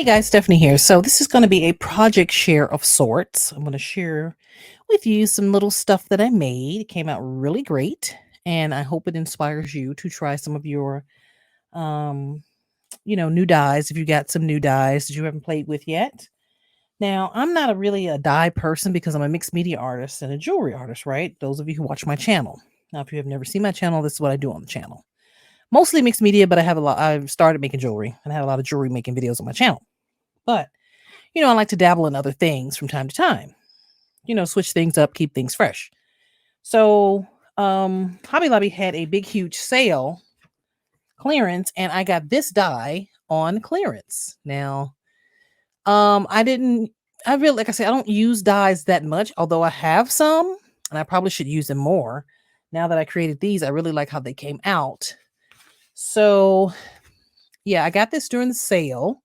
Hey guys, Stephanie here. So this is going to be a project share of sorts. I'm going to share with you some little stuff that I made. It came out really great, and I hope it inspires you to try some of your um, new dyes if you got some new dyes that you haven't played with yet. Now, I'm not really a dye person because I'm a mixed media artist and a jewelry artist, right? Those of you who watch my channel. Now, if you have never seen my channel, this is what I do on the channel. Mostly mixed media, but I've started making jewelry and I have a lot of jewelry making videos on my channel. But I like to dabble in other things from time to time. Switch things up, keep things fresh. So, Hobby Lobby had a big, huge sale clearance, and I got this die on clearance. Now, I didn't, I really, like I said, I don't use dyes that much, although I have some, and I probably should use them more. Now that I created these, I really like how they came out. So, yeah, I got this during the sale.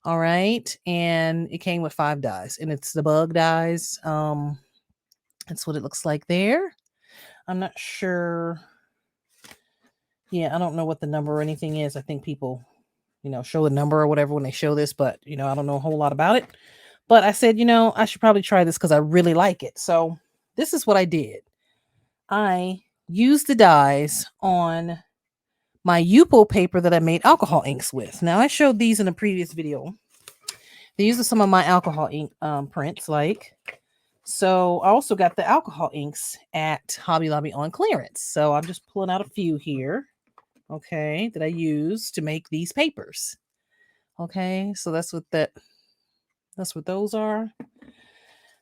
All right. And it came with 5 dies, and it's the bug dies. That's what it looks like there. I'm not sure. Yeah, I don't know what the number or anything is. I think people, show the number or whatever when they show this, but I don't know a whole lot about it. But I said, I should probably try this because I really like it. So this is what I did. I used the dies on my Yupo paper that I made alcohol inks with. Now I showed these in a previous video. These are some of my alcohol ink prints, so I also got the alcohol inks at Hobby Lobby on clearance. So I'm just pulling out a few here, okay, that I use to make these papers. Okay, so that's what those are.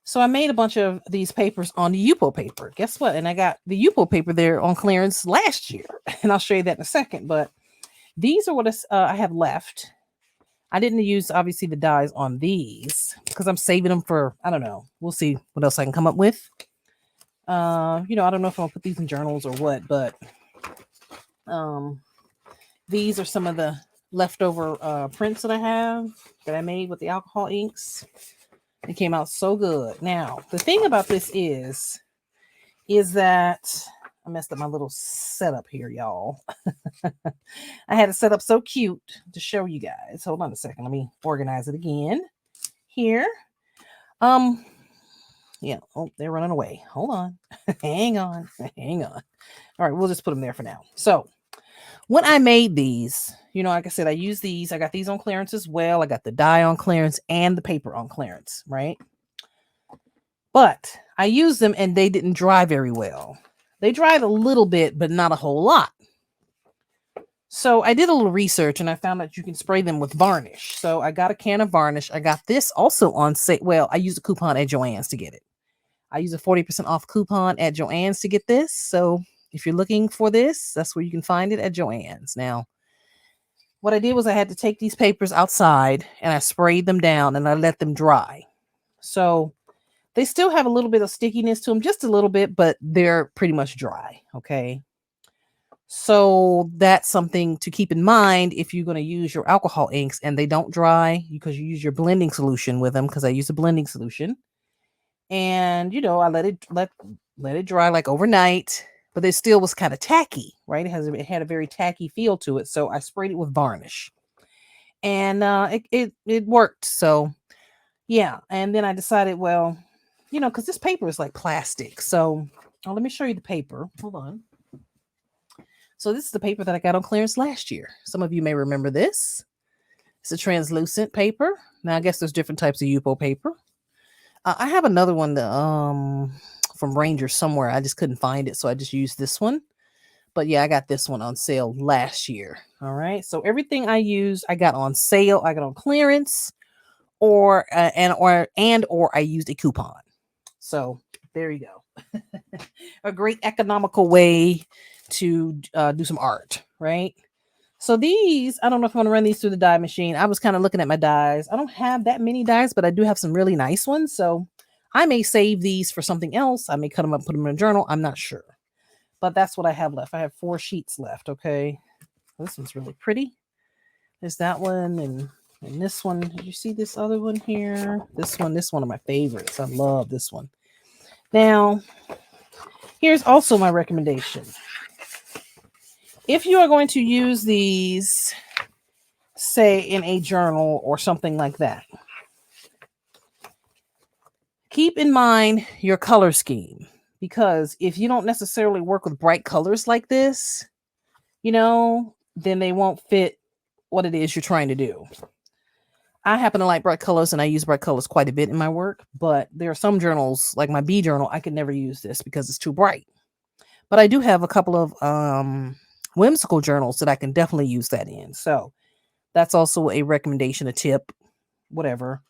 So I made a bunch of these papers on the Yupo paper. Guess what? And I got the Yupo paper there on clearance last year, and I'll show you that in a second. But these are what I have left. I didn't use, obviously, the dies on these because I'm saving them for, I don't know. We'll see what else I can come up with. I don't know if I'll put these in journals or what, but these are some of the leftover prints that I made with the alcohol inks. It came out so good. Now, the thing about this is that I messed up my little setup here, y'all. I had it set up so cute to show you guys. Hold on a second. Let me organize it again here. Yeah. Oh, they're running away. Hold on. Hang on. All right. We'll just put them there for now. So when I made these, like I said, I use these. I got these on clearance as well. I got the die on clearance and the paper on clearance, right? But I used them and they didn't dry very well. They dried a little bit, but not a whole lot. So I did a little research and I found that you can spray them with varnish. So I got a can of varnish. I got this also on sale. Well, I used a coupon at Joann's to get it. I use a 40% off coupon at Joann's to get this. So if you're looking for this, that's where you can find it, at Joann's. Now, what I did was I had to take these papers outside and I sprayed them down and I let them dry. So they still have a little bit of stickiness to them, just a little bit, but they're pretty much dry. Okay. So that's something to keep in mind if you're going to use your alcohol inks and they don't dry, because you use your blending solution with them, because I use a blending solution. And I let it dry like overnight, but it still was kind of tacky, right? It had a very tacky feel to it. So I sprayed it with varnish. And it worked. So yeah. And then I decided, well, because this paper is like plastic. So let me show you the paper. Hold on. So this is the paper that I got on clearance last year. Some of you may remember this. It's a translucent paper. Now, I guess there's different types of Yupo paper. I have another one that, from Ranger somewhere. I just couldn't find it, so I just used this one. But yeah, I got this one on sale last year. All right. So everything I use, I got on sale. I got on clearance, or I used a coupon. So there you go. A great economical way to do some art, right? So these, I don't know if I'm going to run these through the dye machine. I was kind of looking at my dyes. I don't have that many dyes, but I do have some really nice ones. So I may save these for something else. I may cut them up, put them in a journal. I'm not sure. But that's what I have left. I have 4 sheets left, okay? This one's really pretty. There's that one and this one. Did you see this other one here? This one of my favorites. I love this one. Now, here's also my recommendation. If you are going to use these say in a journal or something like that. Keep in mind your color scheme, because if you don't necessarily work with bright colors like this, then they won't fit what it is you're trying to do. I happen to like bright colors and I use bright colors quite a bit in my work, but there are some journals like my B journal, I could never use this because it's too bright. But I do have a couple of whimsical journals that I can definitely use that in. So that's also a recommendation, a tip, whatever,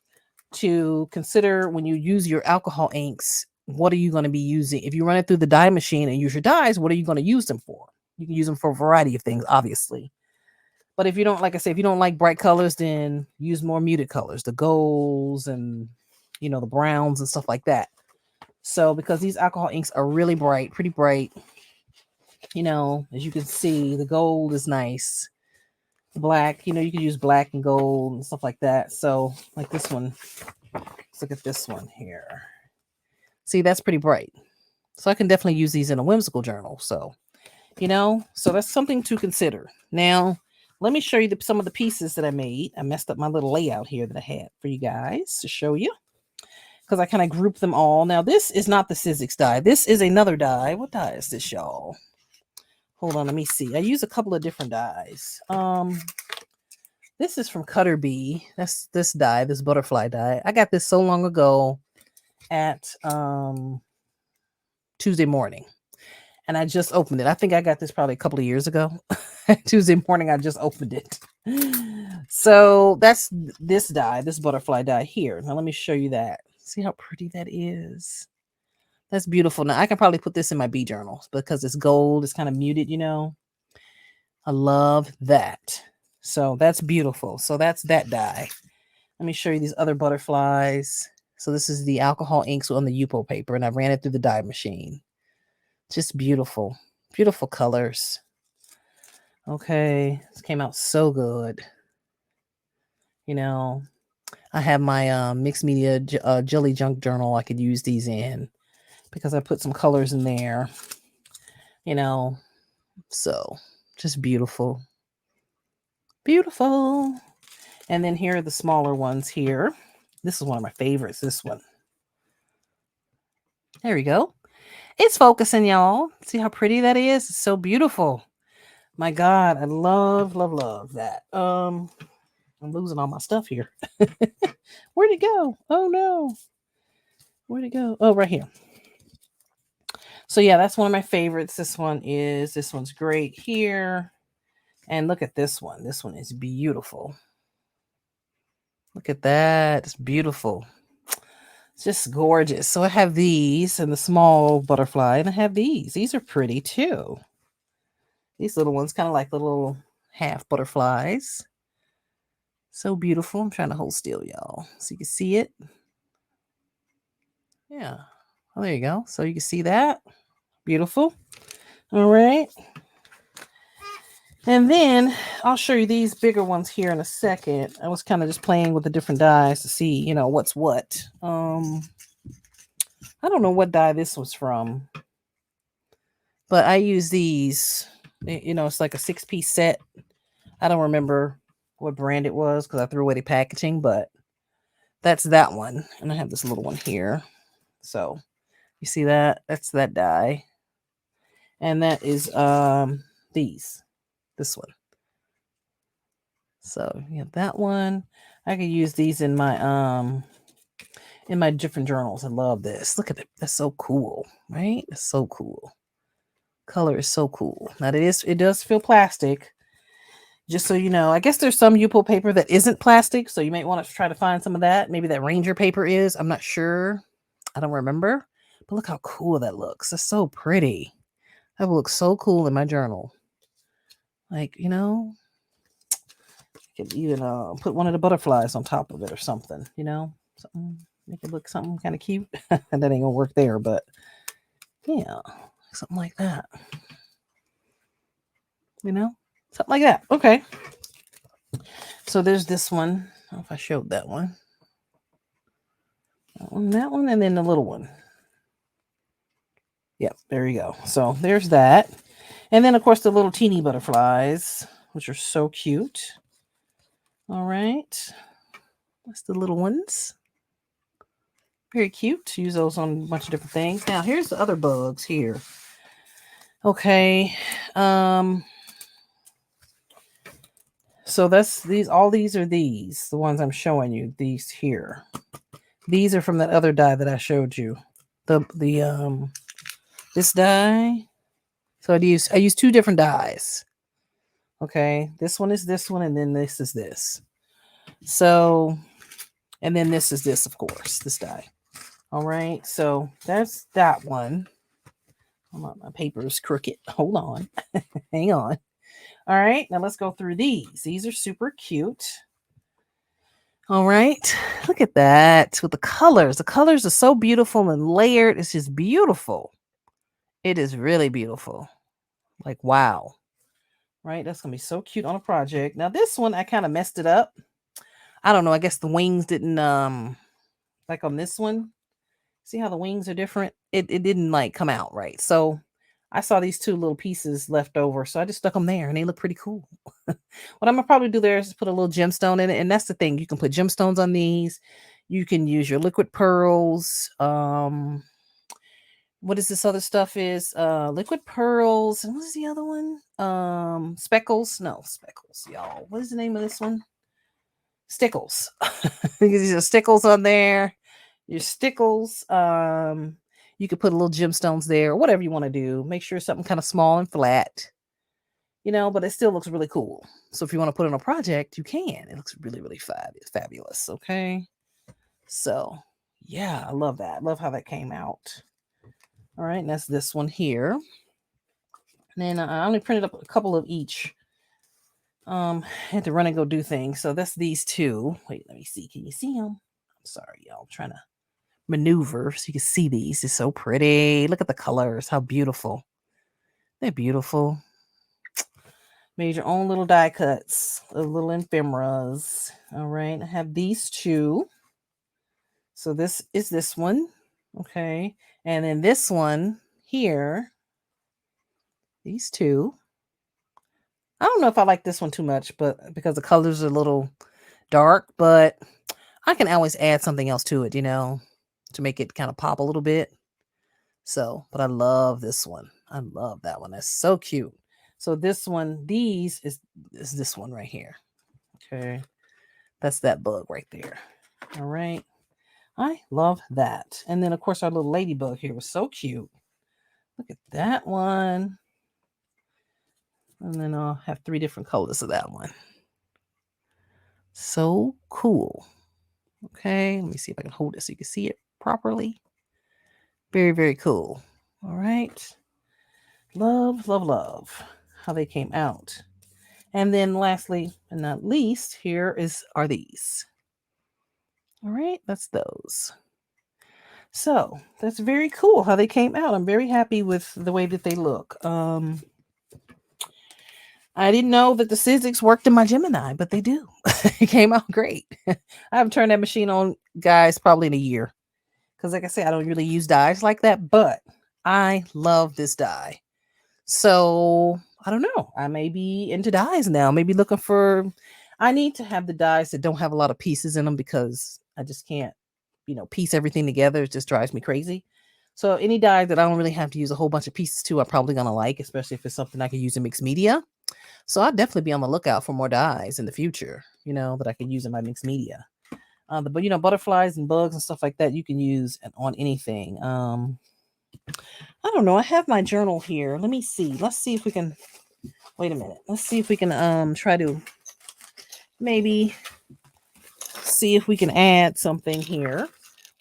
to consider when you use your alcohol inks. What are you going to be using? If you run it through the dye machine and use your dyes, what are you going to use them for? You can use them for a variety of things, obviously. But if you don't, like I said, if you don't like bright colors, then use more muted colors, the golds and, the browns and stuff like that. So because these alcohol inks are really bright, pretty bright, as you can see, the gold is nice. Black, you can use black and gold and stuff like that. So like this one, let's look at this one here. See, that's pretty bright. So I can definitely use these in a whimsical journal. So, so that's something to consider. Now, let me show you some of the pieces that I made. I messed up my little layout here that I had for you guys to show you, because I kind of grouped them all. Now, this is not the Sizzix die. This is another die. What die is this, y'all? Hold on, let me see. I use a couple of different dies. This is from Cutter Bee. That's this die, this butterfly die. I got this so long ago at Tuesday morning. And I just opened it. I think I got this probably a couple of years ago. Tuesday morning, I just opened it. So that's this die, this butterfly die here. Now let me show you that. See how pretty that is? That's beautiful. Now I can probably put this in my B journals because it's gold. It's kind of muted, I love that. So that's beautiful. So that's that die. Let me show you these other butterflies. So this is the alcohol inks on the Yupo paper, and I ran it through the dye machine. Just beautiful, beautiful colors. Okay, this came out so good. I have my mixed media jelly junk journal. I could use these in because I put some colors in there. So just beautiful, beautiful. And then here are the smaller ones here. This is one of my favorites. This one. There we go. It's focusing, y'all. See how pretty that is? It's so beautiful. My God, I love, love, love that. I'm losing all my stuff here. Where'd it go? Oh no. Where'd it go? Oh, right here. So yeah, that's one of my favorites. This one's great here. And look at this one. This one is beautiful. Look at that. It's beautiful. It's just gorgeous. So I have these and the small butterfly, and I have these. These are pretty too. These little ones, kind of like little half butterflies. So beautiful. I'm trying to hold still, y'all, so you can see it. Yeah. Oh, there you go. So you can see that. Beautiful. All right. And then I'll show you these bigger ones here in a second. I was kind of just playing with the different dyes to see, what's what. I don't know what dye this was from, but I use these. It's like a 6-piece set. I don't remember what brand it was because I threw away the packaging, but that's that one. And I have this little one here. So you see that? That's that dye. And that is this one. So you have that one. I can use these in my different journals. I love this. Look at it. That's so cool, right? It's so cool. Color is so cool. Now it does feel plastic. Just so you know, I guess there's some Yupo paper that isn't plastic, so you might want to try to find some of that. Maybe that Ranger paper is. I'm not sure. I don't remember. But look how cool that looks. It's so pretty. That will look so cool in my journal. Like, I could even put one of the butterflies on top of it or something, something, make it look something kind of cute. That ain't gonna work there, but yeah, something like that. Something like that. Okay. So there's this one. I don't know if I showed that one. That one, and then the little one. Yep, there you go. So there's that. And then, of course, the little teeny butterflies, which are so cute. All right. That's the little ones. Very cute. Use those on a bunch of different things. Now, here's the other bugs here. Okay. So that's these. All these are these. The ones I'm showing you. These here. These are from that other die that I showed you. This die. So I use two different dies. Okay. This one is this one, and then this is this. So, and then this is this, of course. This die. All right. So that's that one. My paper is crooked. Hold on. Hang on. All right. Now let's go through these. These are super cute. All right. Look at that with the colors. The colors are so beautiful and layered. It's just beautiful. It is really beautiful. Like, wow. Right. That's going to be so cute on a project. Now, this one, I kind of messed it up. I don't know. I guess the wings didn't, like on this one. See how the wings are different? It didn't like come out right. So I saw these two little pieces left over. So I just stuck them there and they look pretty cool. What I'm going to probably do there is put a little gemstone in it. And that's the thing. You can put gemstones on these. You can use your liquid pearls. What is this other stuff is? Liquid pearls. And what is the other one? Speckles. No, speckles, y'all. What is the name of this one? Stickles. These are stickles on there. Your stickles. You could put a little gemstones there, or whatever you want to do. Make sure it's something kind of small and flat, but it still looks really cool. So if you want to put it on a project, you can. It looks really, really fabulous. Okay. So yeah, I love that. Love how that came out. All right. And that's this one here. And then I only printed up a couple of each. I had to run and go do things. So that's these two. Wait, let me see. Can you see them? I'm sorry, y'all. I'm trying to maneuver so you can see these. It's so pretty. Look at the colors. How beautiful. They're beautiful. Made your own little die cuts, little ephemeras. All right. I have these two. So this is this one. Okay. And then this one here. These two. I don't know if I like this one too much, but because the colors are a little dark, but I can always add something else to it, to make it kind of pop a little bit. So, but I love this one. I love that one. That's so cute. So this one, these is this one right here. Okay. That's that bug right there. All right. I love that. And then of course our little ladybug here was so cute. Look at that one. And then I'll have 3 different colors of that one. So cool. Okay, let me see if I can hold it so you can see it properly. Very, very cool. All right. Love, love, love how they came out. And then lastly, and not least, here are these. All right, that's those. So that's very cool how they came out. I'm very happy with the way that they look. I didn't know that the Sizzix worked in my Gemini, but they do. It came out great. I haven't turned that machine on, guys, probably in a year. Because like I said, I don't really use dies like that, but I love this die. So I don't know. I may be into dies now. Maybe looking for, I need to have the dies that don't have a lot of pieces in them because I just can't, piece everything together. It just drives me crazy. So any die that I don't really have to use a whole bunch of pieces to, I'm probably going to like, especially if it's something I can use in mixed media. So I'll definitely be on the lookout for more dies in the future, that I can use in my mixed media. But butterflies and bugs and stuff like that, you can use on anything. I don't know. I have my journal here. Let me see. Let's see if we can, wait a minute. Let's see if we can try to maybe see if we can add something here.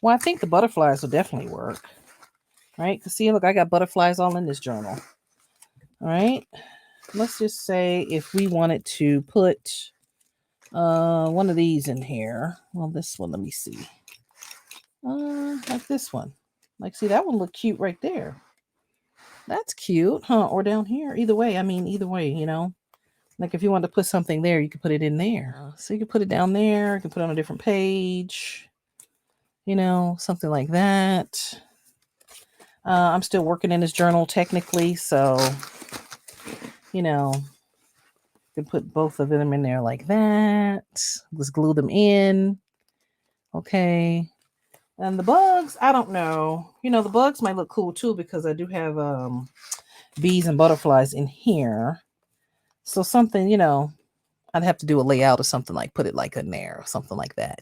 Well, I think the butterflies will definitely work. Right? Because see, look, I got butterflies all in this journal. All right. Let's just say if we wanted to put one of these in here. Well, this one, let me see. Like this one. Like, see, that one look cute right there. That's cute, huh? Or down here. Either way, like if you want to put something there, you could put it in there. So you can put it down there. You can put it on a different page, something like that. I'm still working in this journal technically, so You can put both of them in there like that. Just glue them in. Okay. And the bugs, I don't know. The bugs might look cool too because I do have bees and butterflies in here. So something, I'd have to do a layout or something, like put it like in there or something like that,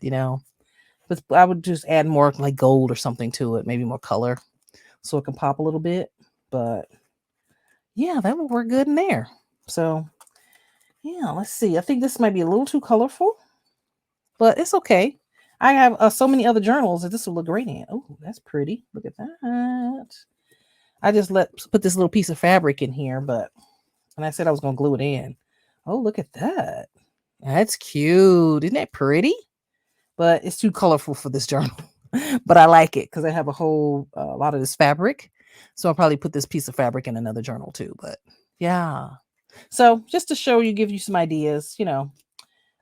But I would just add more like gold or something to it, maybe more color so it can pop a little bit. But yeah, that would work good in there. So yeah, let's see. I think this might be a little too colorful, but it's okay. I have so many other journals that this will look great in. Oh, that's pretty. Look at that. I just put this little piece of fabric in here, and I said I was going to glue it in. Oh, look at that. That's cute. Isn't that pretty? But it's too colorful for this journal. But I like it because I have a lot of this fabric. So I'll probably put this piece of fabric in another journal too. But yeah. So just to give you some ideas,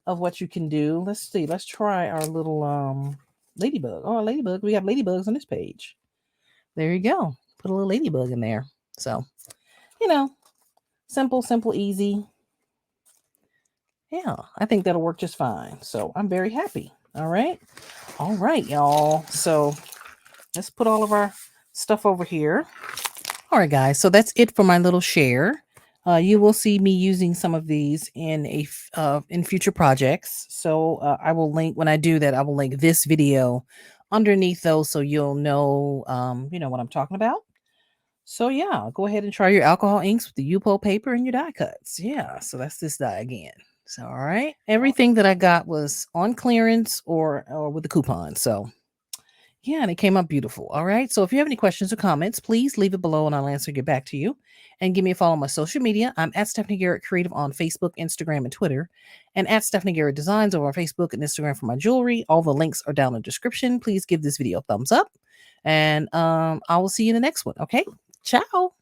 of what you can do. Let's see. Let's try our little ladybug. Oh, a ladybug. We have ladybugs on this page. There you go. Put a little ladybug in there. So, simple, easy. Yeah, I think that'll work just fine. So I'm very happy. All right, y'all. So let's put all of our stuff over here. All right, guys. So that's it for my little share. You will see me using some of these in in future projects. So I will link when I do that. I will link this video underneath those, so you'll know, what I'm talking about. So yeah, go ahead and try your alcohol inks with the U-Pole paper and your die cuts. Yeah, so that's this die again. So all right, everything that I got was on clearance or with a coupon. So yeah, and it came up beautiful. All right. So if you have any questions or comments, please leave it below and I'll answer, get back to you. And give me a follow on my social media. I'm at Stephanie Garrett Creative on Facebook, Instagram, and Twitter. And at Stephanie Garrett Designs over on Facebook and Instagram for my jewelry. All the links are down in the description. Please give this video a thumbs up. And I will see you in the next one. Okay. Ciao.